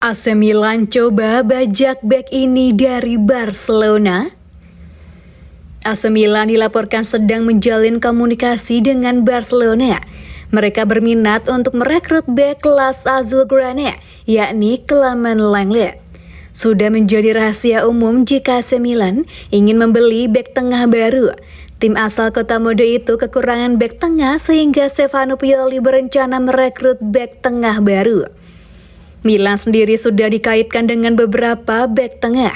AC Milan coba bajak bek ini dari Barcelona. AC Milan dilaporkan sedang menjalin komunikasi dengan Barcelona. Mereka berminat untuk merekrut bek kelas Azulgrana, yakni Clement Lenglet. Sudah menjadi rahasia umum jika AC Milan ingin membeli bek tengah baru. Tim asal kota mode itu kekurangan bek tengah sehingga Stefano Pioli berencana merekrut bek tengah baru. Milan sendiri sudah dikaitkan dengan beberapa bek tengah.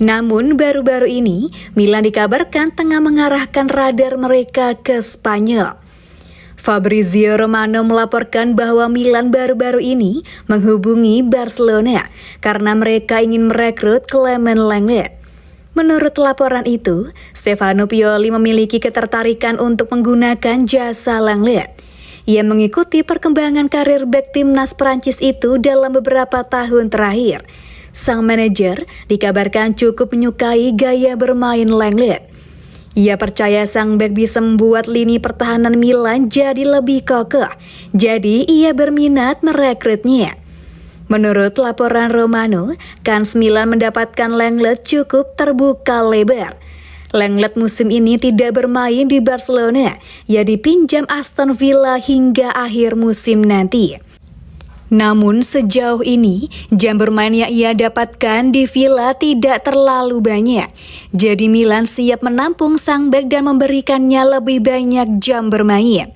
Namun baru-baru ini Milan dikabarkan tengah mengarahkan radar mereka ke Spanyol. Fabrizio Romano melaporkan bahwa Milan baru-baru ini menghubungi Barcelona karena mereka ingin merekrut Clement Lenglet. Menurut laporan itu, Stefano Pioli memiliki ketertarikan untuk menggunakan jasa Lenglet. Ia mengikuti perkembangan karir bek timnas Prancis itu dalam beberapa tahun terakhir. Sang manajer dikabarkan cukup menyukai gaya bermain Lenglet. Ia percaya sang bek bisa membuat lini pertahanan Milan jadi lebih kokoh, jadi ia berminat merekrutnya. Menurut laporan Romano, kans Milan mendapatkan Lenglet cukup terbuka lebar. Lenglet musim ini tidak bermain di Barcelona, ia dipinjam Aston Villa hingga akhir musim nanti. Namun sejauh ini, jam bermain yang ia dapatkan di Villa tidak terlalu banyak. Jadi Milan siap menampung sang bek dan memberikannya lebih banyak jam bermain.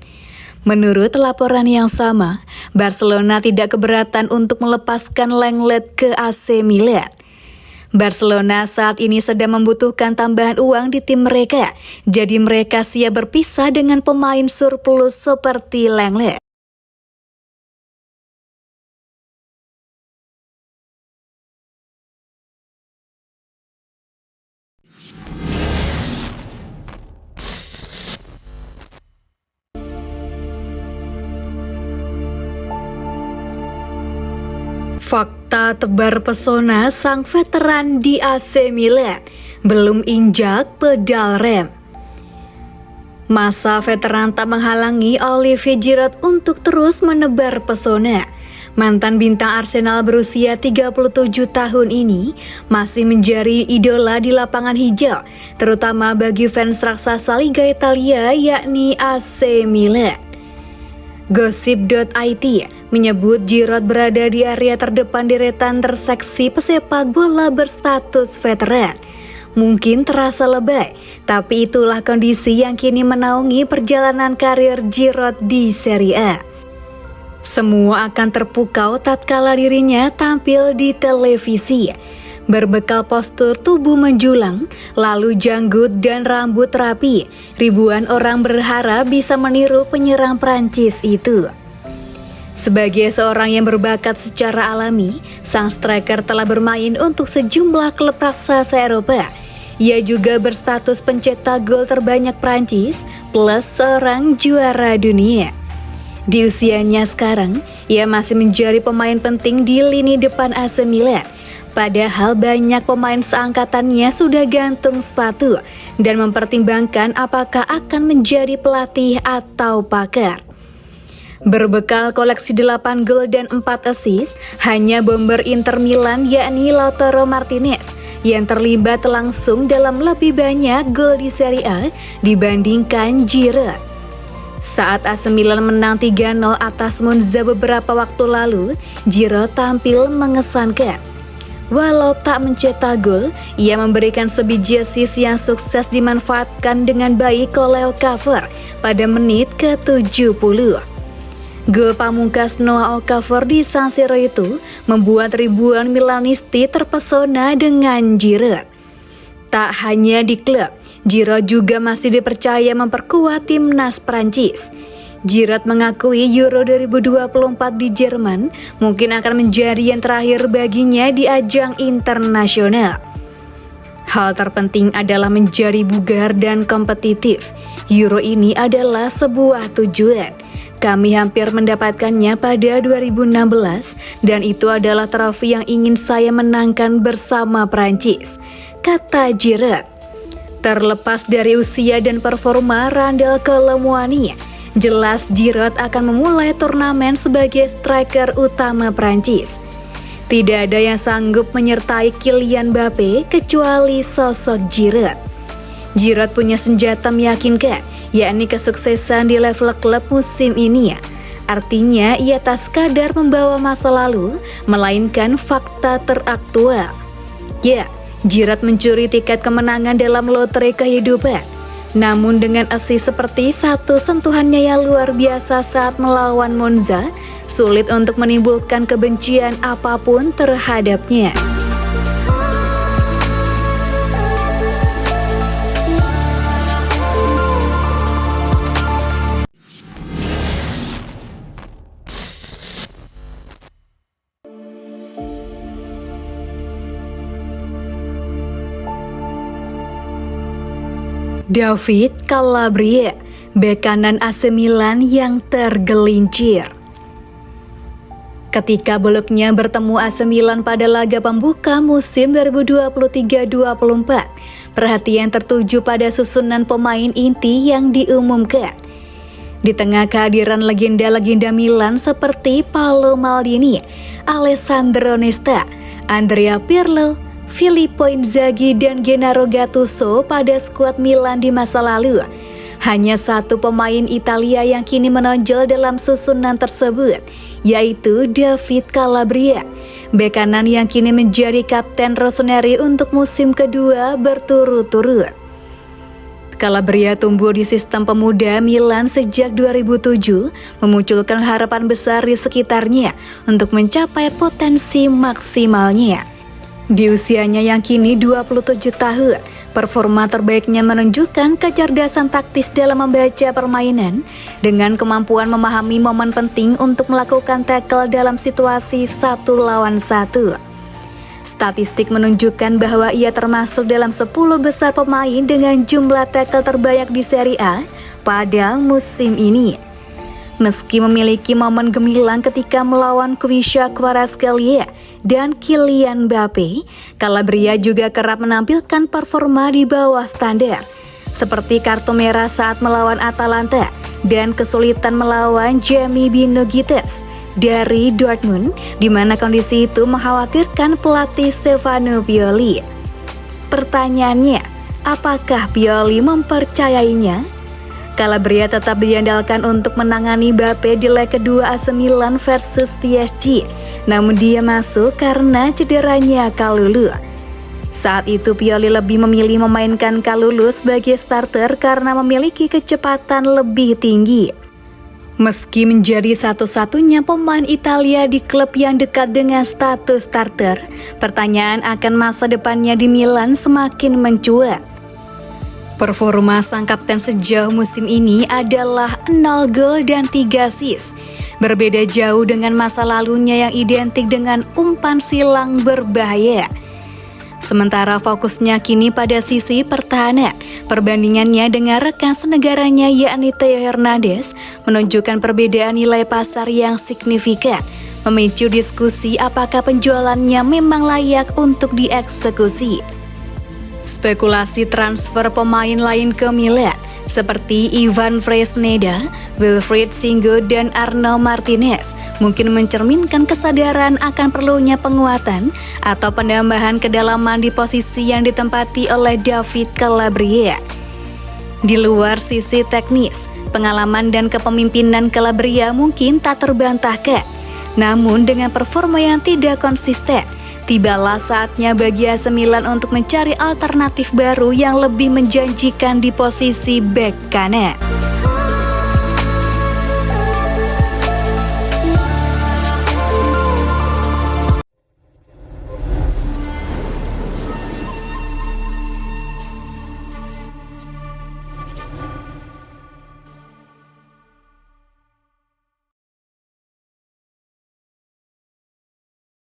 Menurut laporan yang sama, Barcelona tidak keberatan untuk melepaskan Lenglet ke AC Milan. Barcelona saat ini sedang membutuhkan tambahan uang di tim mereka, jadi mereka siap berpisah dengan pemain surplus seperti Lenglet. Fakta tebar pesona sang veteran di AC Milan belum injak pedal rem. Masa veteran tak menghalangi Olivier Giroud untuk terus menebar pesona. Mantan bintang Arsenal berusia 37 tahun ini masih menjadi idola di lapangan hijau, terutama bagi fans raksasa Liga Italia yakni AC Milan. Gossip.it menyebut Giroud berada di area terdepan deretan terseksi pesepak bola berstatus veteran. Mungkin terasa lebay, tapi itulah kondisi yang kini menaungi perjalanan karir Giroud di Serie A. Semua akan terpukau tatkala dirinya tampil di televisi. Berbekal postur tubuh menjulang, lalu janggut dan rambut rapi, ribuan orang berharap bisa meniru penyerang Prancis itu. Sebagai seorang yang berbakat secara alami, sang striker telah bermain untuk sejumlah klub raksasa Eropa. Ia juga berstatus pencetak gol terbanyak Prancis plus seorang juara dunia. Di usianya sekarang, ia masih menjadi pemain penting di lini depan AC Milan. Padahal banyak pemain seangkatannya sudah gantung sepatu dan mempertimbangkan apakah akan menjadi pelatih atau pakar. Berbekal koleksi 8 gol dan 4 assist, hanya bomber Inter Milan yakni Lautaro Martinez yang terlibat langsung dalam lebih banyak gol di Serie A dibandingkan Giroud. Saat AC Milan menang 3-0 atas Monza beberapa waktu lalu, Giroud tampil mengesankan. Walau tak mencetak gol, ia memberikan sebiji assist yang sukses dimanfaatkan dengan baik oleh Okafor pada menit ke-70. Gol pamungkas Noah Okafor di San Siro itu membuat ribuan Milanisti terpesona dengan Giroud. Tak hanya di klub, Giroud juga masih dipercaya memperkuat timnas Prancis. Giroud mengakui Euro 2024 di Jerman mungkin akan menjadi yang terakhir baginya di ajang internasional. Hal terpenting adalah menjadi bugar dan kompetitif. Euro ini adalah sebuah tujuan. Kami hampir mendapatkannya pada 2016 dan itu adalah trofi yang ingin saya menangkan bersama Prancis, kata Giroud. Terlepas dari usia dan performa Randal Kolomuani, jelas Giroud akan memulai turnamen sebagai striker utama Prancis. Tidak ada yang sanggup menyertai Kylian Mbappe kecuali sosok Giroud. Giroud punya senjata meyakinkan, yakni kesuksesan di level klub musim ini. Artinya ia tak sekadar membawa masa lalu, melainkan fakta teraktual. Ya, Giroud mencuri tiket kemenangan dalam lotre kehidupan. Namun dengan assist seperti satu sentuhannya yang luar biasa saat melawan Monza, sulit untuk menimbulkan kebencian apapun terhadapnya. David Calabria, bek kanan AC Milan yang tergelincir. Ketika Bologna bertemu AC Milan pada laga pembuka musim 2023-24, perhatian tertuju pada susunan pemain inti yang diumumkan. Di tengah kehadiran legenda-legenda Milan seperti Paolo Maldini, Alessandro Nesta, Andrea Pirlo, Filippo Inzaghi dan Gennaro Gattuso pada skuad Milan di masa lalu, hanya satu pemain Italia yang kini menonjol dalam susunan tersebut, yaitu David Calabria, bek kanan yang kini menjadi kapten rossoneri untuk musim kedua berturut-turut. Calabria tumbuh di sistem pemuda Milan sejak 2007, memunculkan harapan besar di sekitarnya untuk mencapai potensi maksimalnya. Di usianya yang kini 27 tahun, performa terbaiknya menunjukkan kecerdasan taktis dalam membaca permainan dengan kemampuan memahami momen penting untuk melakukan tackle dalam situasi 1 lawan 1. Statistik menunjukkan bahwa ia termasuk dalam 10 besar pemain dengan jumlah tackle terbanyak di Serie A pada musim ini. Meski memiliki momen gemilang ketika melawan Khvicha Kvaratskhelia dan Kylian Mbappe, Calabria juga kerap menampilkan performa di bawah standar, seperti kartu merah saat melawan Atalanta dan kesulitan melawan Jamie Bino Gittes dari Dortmund, di mana kondisi itu mengkhawatirkan pelatih Stefano Pioli. Pertanyaannya, apakah Pioli mempercayainya? Calabria tetap diandalkan untuk menangani Mbappe di leg kedua AC Milan versus PSG, namun dia masuk karena cederanya Kalulu. Saat itu Pioli lebih memilih memainkan Kalulu sebagai starter karena memiliki kecepatan lebih tinggi. Meski menjadi satu-satunya pemain Italia di klub yang dekat dengan status starter, pertanyaan akan masa depannya di Milan semakin mencuat. Performa sang kapten sejauh musim ini adalah 0 gol dan 3 assist. Berbeda jauh dengan masa lalunya yang identik dengan umpan silang berbahaya. Sementara fokusnya kini pada sisi pertahanan, perbandingannya dengan rekan senegaranya yakni Theo Hernandez menunjukkan perbedaan nilai pasar yang signifikan, memicu diskusi apakah penjualannya memang layak untuk dieksekusi. Spekulasi transfer pemain lain ke Milan seperti Ivan Fresneda, Wilfried Singo, dan Arnaud Martinez mungkin mencerminkan kesadaran akan perlunya penguatan atau penambahan kedalaman di posisi yang ditempati oleh David Calabria. Di luar sisi teknis, pengalaman dan kepemimpinan Calabria mungkin tak terbantahkan. Namun dengan performa yang tidak konsisten, tibalah saatnya bagi AC Milan untuk mencari alternatif baru yang lebih menjanjikan di posisi bek kanan.